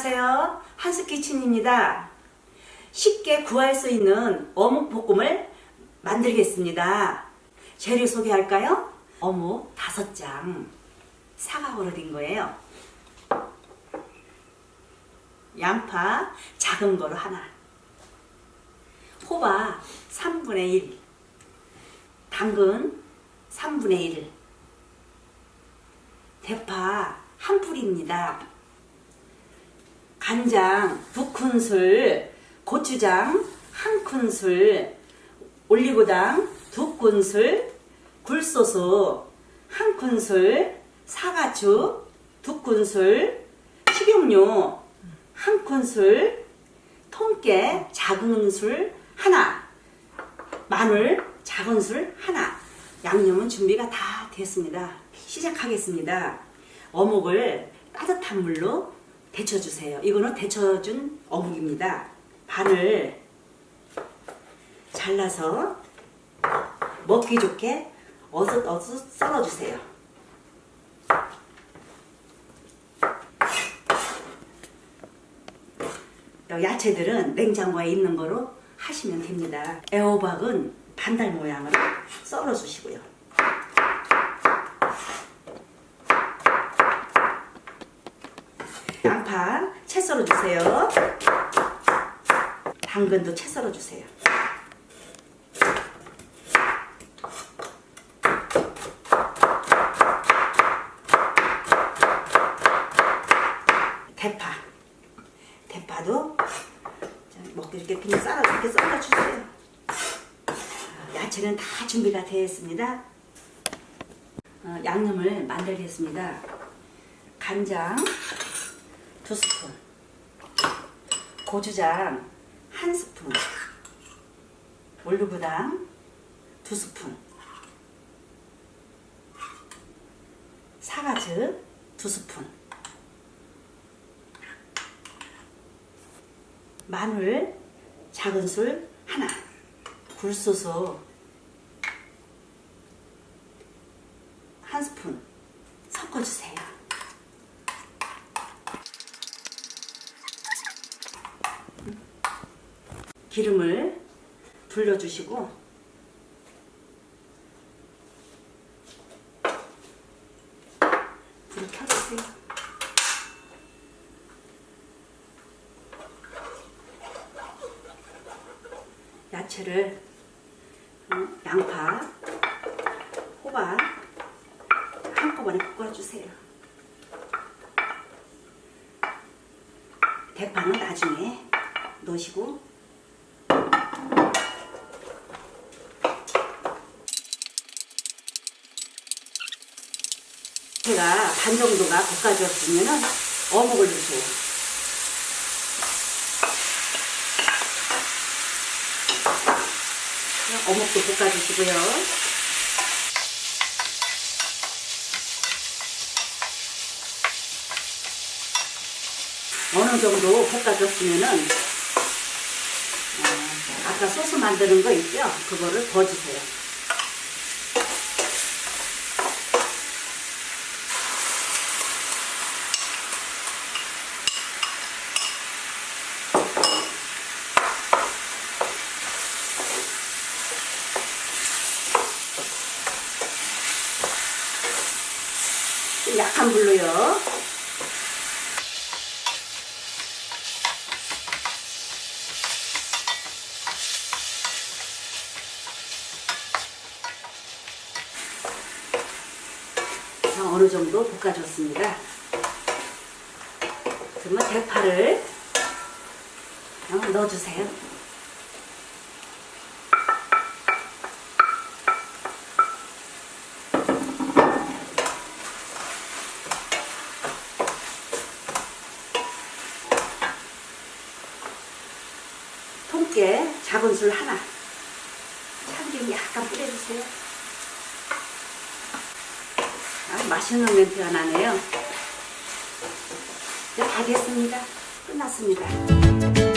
안녕하세요. 한스키친입니다. 쉽게 구할 수 있는 어묵볶음을 만들겠습니다. 재료 소개할까요? 어묵 5장, 사각으로 된 거예요. 양파 작은 거로 하나, 호박 3분의 1, 당근 3분의 1, 대파 1뿌리입니다. 간장 2큰술, 고추장 1큰술, 올리고당 2큰술, 굴소스 1큰술, 사과즙 2큰술, 식용유 1큰술, 통깨 작은 술 하나, 마늘 작은 술 하나. 양념은 준비가 다 됐습니다. 시작하겠습니다. 어묵을 따뜻한 물로 데쳐주세요. 이거는 데쳐준 어묵입니다. 반을 잘라서 먹기 좋게 어슷어슷 썰어주세요. 야채들은 냉장고에 있는 거로 하시면 됩니다. 애호박은 반달 모양으로 썰어주시고요. 양파 채 썰어주세요. 당근도 채 썰어주세요. 대파도 먹기 좋게 그냥 이렇게 썰어주세요. 야채는 다 준비가 되어 있습니다. 양념을 만들겠습니다. 간장 2스푼, 고추장 1스푼, 올리고당 2스푼, 사과즙 2스푼, 마늘 작은 술 하나, 굴소스 1스푼 섞어주세요. 기름을 불려주시고 불을 켜주세요. 야채를 양파, 호박 한꺼번에 볶아주세요. 대파는 나중에 넣으시고 제가 반 정도가 볶아졌으면 어묵을 넣으세요. 어묵도 볶아주시고요. 어느 정도 볶아줬으면은 아까 소스 만드는 거 있죠? 그거를 부어주세요. 약한 불로요. 어느 정도 볶아줬습니다. 그러면 대파를 넣어주세요. 통깨 작은 술 하나, 참기름 약간 뿌려주세요. 맛있는 냄새가 나네요. 다 됐습니다. 끝났습니다.